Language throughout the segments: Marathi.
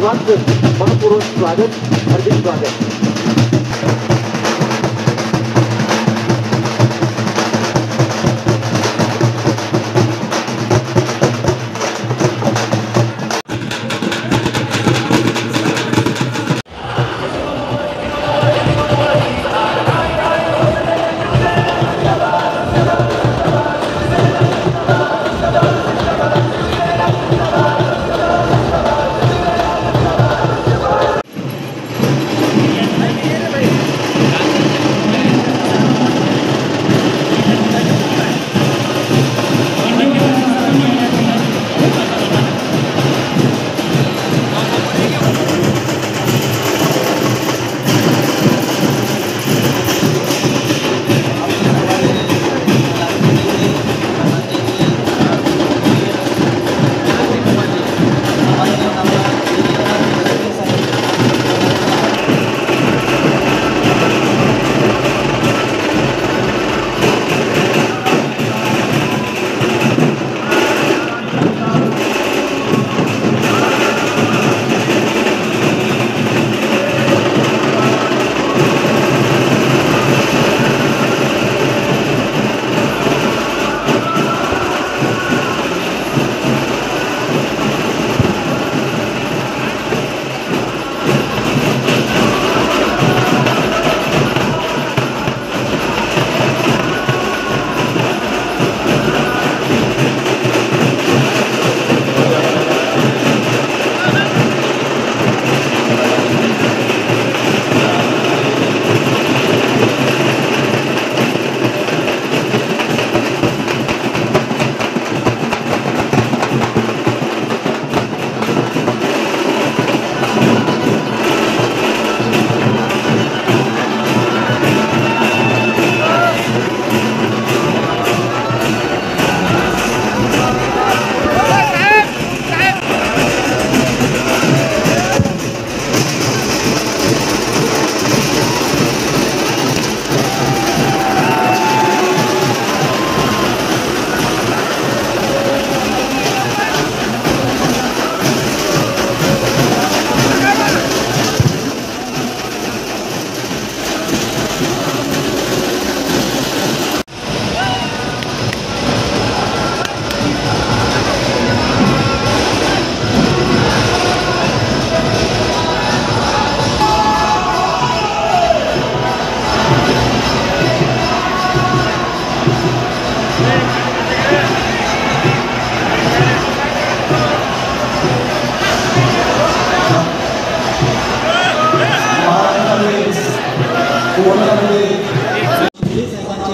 सर्वांचं मनपूर्वक स्वागत, हार्दिक स्वागत.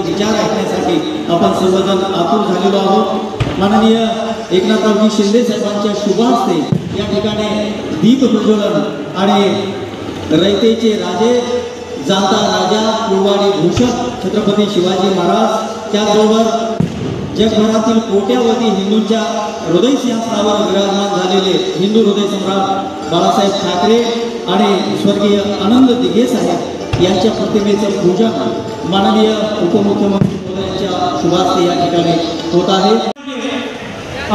विचार ऐकण्यासाठी आपण सर्वजण आतुर झालेलो आहोत. माननीय एकनाथरावजी शिंदे साहेबांच्या शुभ हस्ते या ठिकाणी दीप प्रज्वलन आणि रयतेचे राजे जाता राजा कुळवाडी भूषण छत्रपती शिवाजी महाराज, त्याचबरोबर जगभरातील कोट्यावधी हिंदूंच्या हृदयसिंहासनावर विराजमान झालेले हिंदू हृदय सम्राट बाळासाहेब ठाकरे आणि स्वर्गीय आनंद दिघे साहेब यांच्या प्रतिमेचं पूजन माननीय उपमुख्यमंत्री महोदयांच्या शुभास्ते या ठिकाणी होत आहे.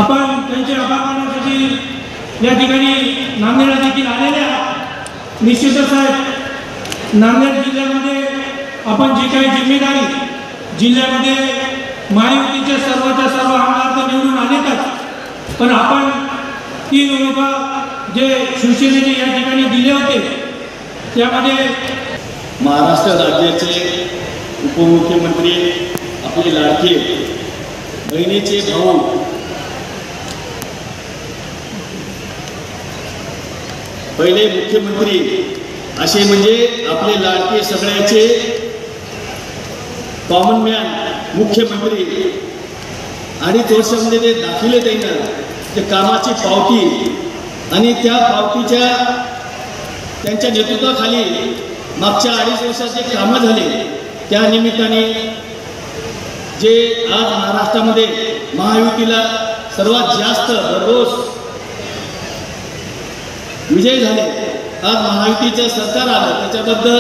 आपण त्यांचे आभार मानण्यासाठी या ठिकाणी नांदेडला देखील आलेले आहात. निश्चितच साहेब, नांदेड जिल्ह्यामध्ये आपण जी काही जिम्मेदारी जिल्ह्यामध्ये महायुतीचे सर्वच्या सर्व आमदार तर निवडून आलेतच, पण आपण 3 उमेदवार जे शिवसेनेने या ठिकाणी दिले होते त्यामध्ये महाराष्ट्र राज्याचे उपमुख्यमंत्री आपले लाडके बहिणीचे भाऊ पहिले मुख्यमंत्री असे म्हणजे आपले लाडके सगळ्याचे कॉमन मॅन मुख्यमंत्री 2.5 वर्षामध्ये ते दाखवले त्यांना ते कामाची पावती आणि त्या पावतीच्या त्यांच्या नेतृत्वाखाली मागच्या 2.5 वर्षात जे कामं झाले त्या निमित्ताने जे आज महाराष्ट्रामध्ये महायुतीला सर्वात जास्त दररोज विजय झाले, आज महायुतीचं सरकार आलं, त्याच्याबद्दल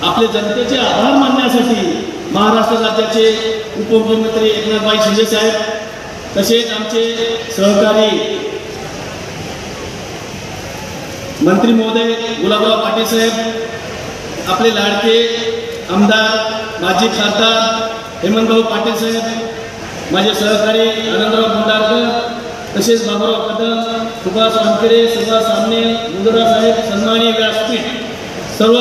आपले जनतेचे आभार मानण्यासाठी महाराष्ट्र राज्याचे उपमुख्यमंत्री एकनाथभाई शिंदे साहेब तसेच आमचे सहकारी मंत्री महोदय गुलाबराव पाटील साहेब, आपले लाडके आमदार माजी खासदार हेमंतभाऊ पाटील साहेब, माझे सहकारी आनंदराव भंडारकर, तसेच बाबूराव कदम, सुभाष वानखेडे, सुभाष सामने, मुंदुरा साहेब, सन्माननीय व्यासपीठ, सर्व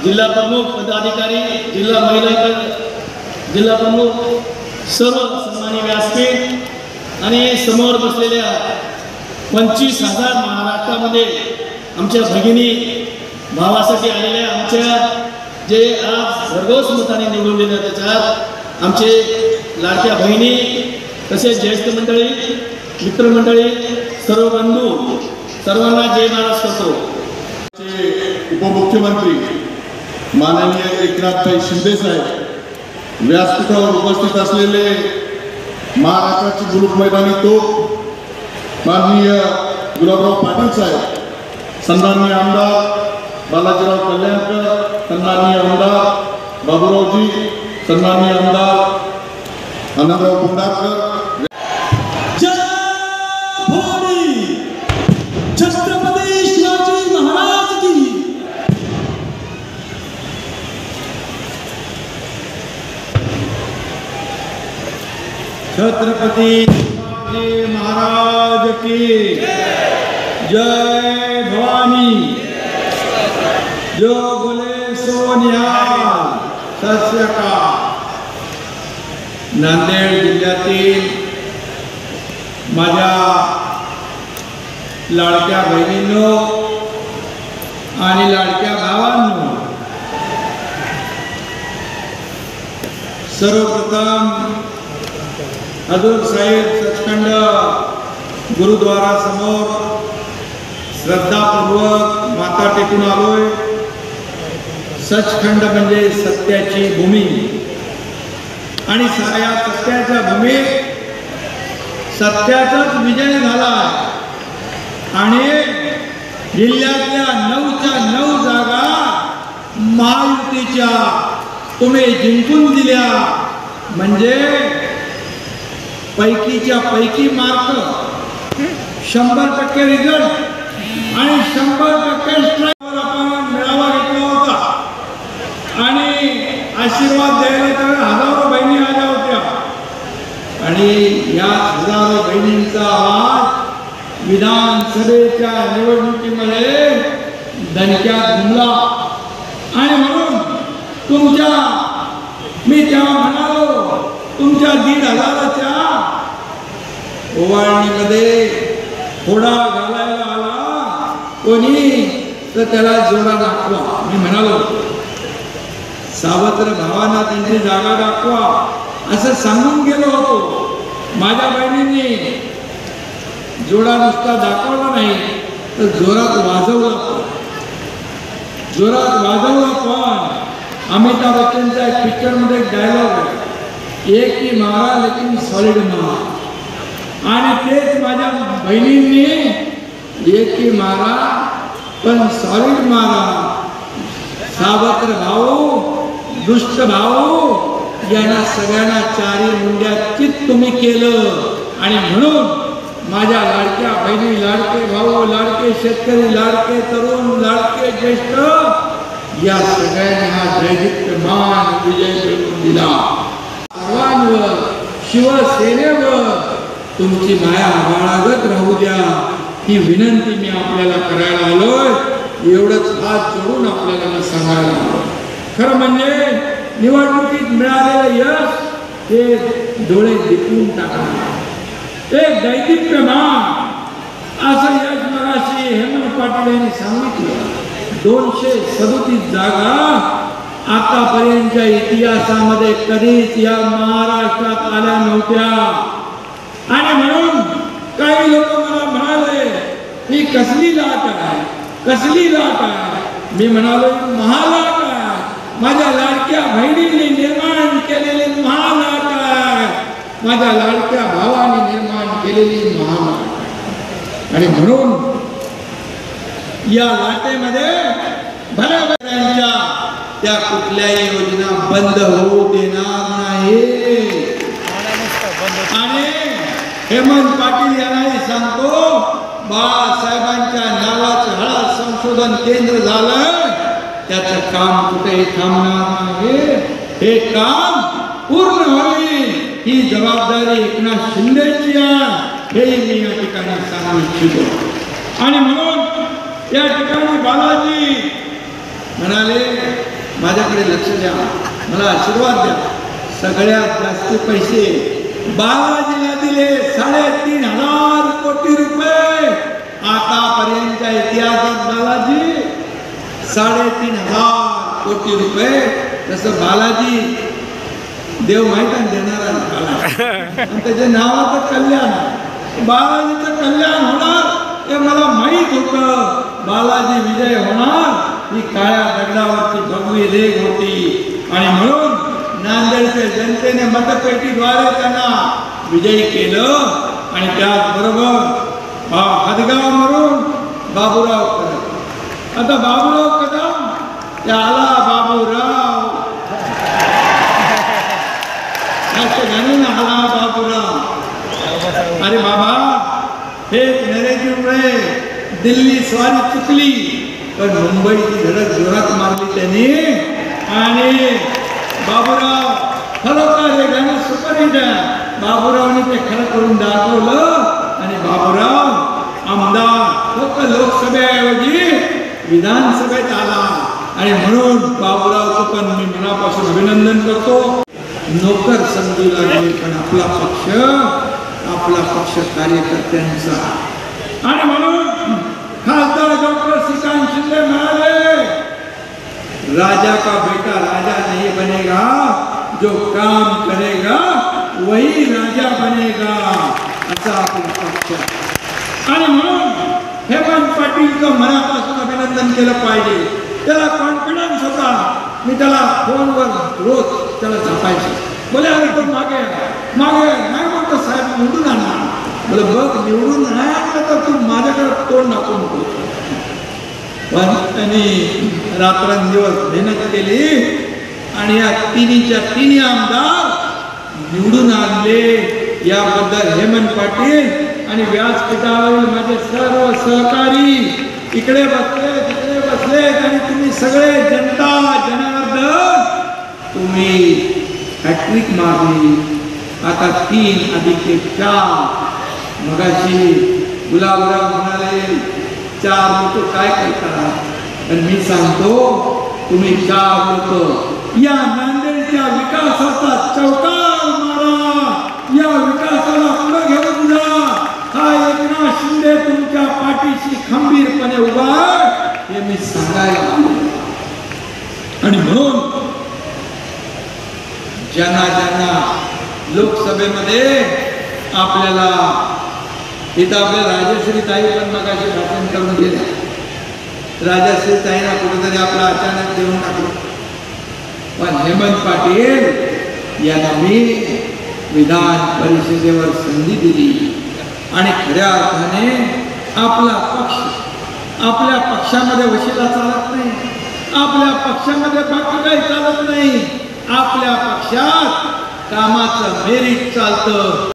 जिल्हा प्रमुख पदाधिकारी, जिल्हा महिला जिल्हा प्रमुख, सर्व सन्माननीय व्यासपीठ आणि समोर बसलेल्या 25,000 महाराष्ट्रामध्ये आमच्या भगिनी भावासाठी आलेल्या आमच्या जे आज भरघोस मताने निवडून दिल्या त्याच्यात आमचे लाडक्या बहिणी, तसेच ज्येष्ठ मंडळी, मित्रमंडळी, सर्व बंधू, सर्वांना जय महाराष्ट्र करतो। उपमुख्यमंत्री माननीय एकनाथभाई शिंदे साहेब, व्यासपीठावर उपस्थित असलेले महाराष्ट्राची गुरुप मैदानी तोप माननीय गुलाबराव पाटील साहेब, सन्माननीय आमदार बालाजीराव कल्याणकर, सन्माननीय आमदार बाबूरावजी, सन्माननीय आमदार आनंदराव भंडारकर, छत्रपती शिवाजी महाराज की। छत्रपती शिवाजी महाराज की जय भवानी। जो बोले सो निहाल, सत श्री अकाल। नांदेड जिल्ह्यातील माझ्या लाडक्या बहिणींनो आणि लाडक्या भावांनो, सर्वप्रथम हजूर साहेब सचखंड गुरुद्वारा समोर श्रद्धापूर्वक माथा टेकून आलोय। सचखंड म्हणजे सत्याची भूमी आणि या सत्याच्या भूमीत सत्याचाच विजय झाला आणि जिल्ह्यातल्या 9च्या 9 जागा महायुतीच्या तुम्ही जिंकून दिल्या। म्हणजे पैकीच्या पैकी मार्क, 100% रिझल्ट आणि 100% स्ट्राईकवर आपण मेळावा घेतला होता आणि आशीर्वाद द्यायला तर हजारो बहिणी आल्या होत्या आणि या हजारो बहिणींचा आवाज विधानसभेच्या निवडणुकीमध्ये दणक्यात घुमला आणि म्हणून मी तेव्हा म्हणालो तुमच्या 1,500च्या ओवाळणीमध्ये थोडा घालायला आला कोणी तर त्याला जोडा दाखवा। मी म्हणालो सावत्र भावांना त्यांची जागा दाखवा असं सांगून गेलो होतो। माझ्या बहिणींनी जोडा नुसता दाखवला नाही तर जोरात वाजवला पण। अमिताभ बच्चनचा एक पिक्चरमध्ये एक डायलॉग आहे, एक ही मारा लेकिन सॉलिड मारा। आणि तेच माझ्या बहिणींनी एक ही मारा पण सॉलिड मारा। सावत्र भाऊ, दुष्ट भाऊ यांना सगळ्यांना 4 मुंड्यात चित तुम्ही केलं आणि म्हणून माझ्या लाडक्या बहिणी, लाडके भाऊ, लाडके शेतकरी, लाडके तरुण, लाडके ज्येष्ठ या सगळ्यांनी हा दैदिप्यमान विजय मिळवून दिला। सर्वांवर, शिवसेनेवर तुमची माया बाळगत राहू द्या ही विनंती मी आपल्याला करायला आलोय। एवढंच हात जोडून आपल्याला मी सांगायला आलो। खरं म्हणजे निवडणुकीत मिळालेलं यश हे डोळे दिपून टाकणार एक दैदिप्यमान असं यश मगाशी हेमंत पाटील यांनी सांगितलं। 237 जागा आतापर्यंतच्या इतिहासामध्ये कधीच या महाराष्ट्रात आल्या नव्हत्या आणि म्हणून काही लोक मला म्हणाले ही कसली लाट आहे, कसली लाट आहे। मी म्हणालो महालाट आहे, माझ्या लाडक्या बहिणींनी निर्माण केलेली महालाट आहे, माझ्या लाडक्या भावाने निर्माण केलेली महालाट। आणि म्हणून या लाटेमध्ये भल्याभल्यांच्या त्या कुठल्याही योजना बंद होऊ देणार नाही। आणि हेमंत पाटील यांनाही सांगतो बाळासाहेबांच्या नावाचं हळद संशोधन केंद्र झालं त्याचं काम कुठेही थांबणार नाही. हे काम पूर्ण होईल ही जबाबदारी एकनाथ शिंदेची आहे हे मी या ठिकाणी सांगू इच्छितो. आणि म्हणून या ठिकाणी बालाजी म्हणाले माझ्याकडे लक्ष द्या, मला आशीर्वाद द्या. सगळ्यात जास्त पैसे बालाजीला दिले 3,500 कोटी रुपये. आतापर्यंतच्या इतिहासात बालाजी 3,500 कोटी रुपये. तसं बालाजी देव माहित आहे देणारा, त्याच्या नावाचं कल्याण, बालाजीचं कल्याण होणार हे मला माहीत होतं. बालाजी विजय होणार ही काळ्या दगडावरची भगवी रेघ होती. आणि म्हणून नांदेडच्या जनतेने मतपेटीद्वारे त्यांना विजयी केलं. आणि त्याचबरोबर हदगाववरून बाबूराव कदम. आता बाबूराव कदम ते आला बाबूराव गाणी ना आला बाबूराव. अरे बाबा हे नरेंद्रमुळे दिल्ली स्वारी चुकली पण मुंबईची धडक जोरात मारली त्यांनी. आणि बाबूराव खरोखर हे गाणं सुपरहिट आहे. बाबूरावने ते खरं करून दाखवलं. आणि बाबूराव आमदार फक्त लोकसभेऐवजी विधानसभेत आला. आणि म्हणून बाबूरावचं पण मी मनापासून अभिनंदन करतो. नोकर समजू लागले पण आपला पक्ष कार्यकर्त्यांचा. आणि म्हणून खासदार डॉक्टर श्रीकांत शिंदे म्हणाले राजा का बेटा राजा नहीं बनेगा, जो काम करेगा वही राजा बनेगा असा आपला पक्ष. आणि म्हणून हेमंत पाटीलचं मनापासून अभिनंदन केलं पाहिजे. त्याला कॉन्फिडन्स होता. मी त्याला फोनवर रोज त्याला झपायचे. बोले अरे पण मागे नाही म्हणतो साहेब निवडून आणणार. बोले बघ निवडून नाही आणलं तर तू माझ्याकडे तोंड नको नको. पण त्यांनी रात्रंदिवस मेहनत केली आणि या तिन्ही आमदार निवडून आणले. याबद्दल हेमंत पाटील आणि व्यासपीठावरील माझे सर्व सहकारी इकडे बसले तिकडे बसले आणि तुम्ही सगळे जनता जनार्दन तुम्ही हॅट्रिक मारली. आता 3+1 मगाशी गुलाबराव म्हणाले 4 लोक काय करतात. पण मी सांगतो तुम्ही 4 लोक या नांदेडच्या विकासाचा चौकार मारा. या विकासाला पुढे घेऊन जा. हा एकनाथ शिंदे तुमच्या पाठीशी खंबीरपणे उभा आहे हे मी सांगायला. आणि म्हणून ज्यांना लोकसभेमध्ये आपल्याला इथं आपल्या राजश्री ताई पण मगाशी भाषण करून गेले. राजश्री ताईंना कुठेतरी आपला अचानक देऊन टाकलं. पण हेमंत पाटील यांना मी विधान परिषदेवर संधी दिली. आणि खऱ्या अर्थाने आपल्या पक्षामध्ये वशिला चालत नाही. आपल्या पक्षामध्ये बाकी काही चालत नाही. आपल्या पक्षात कामाचं मेरिट चालतं.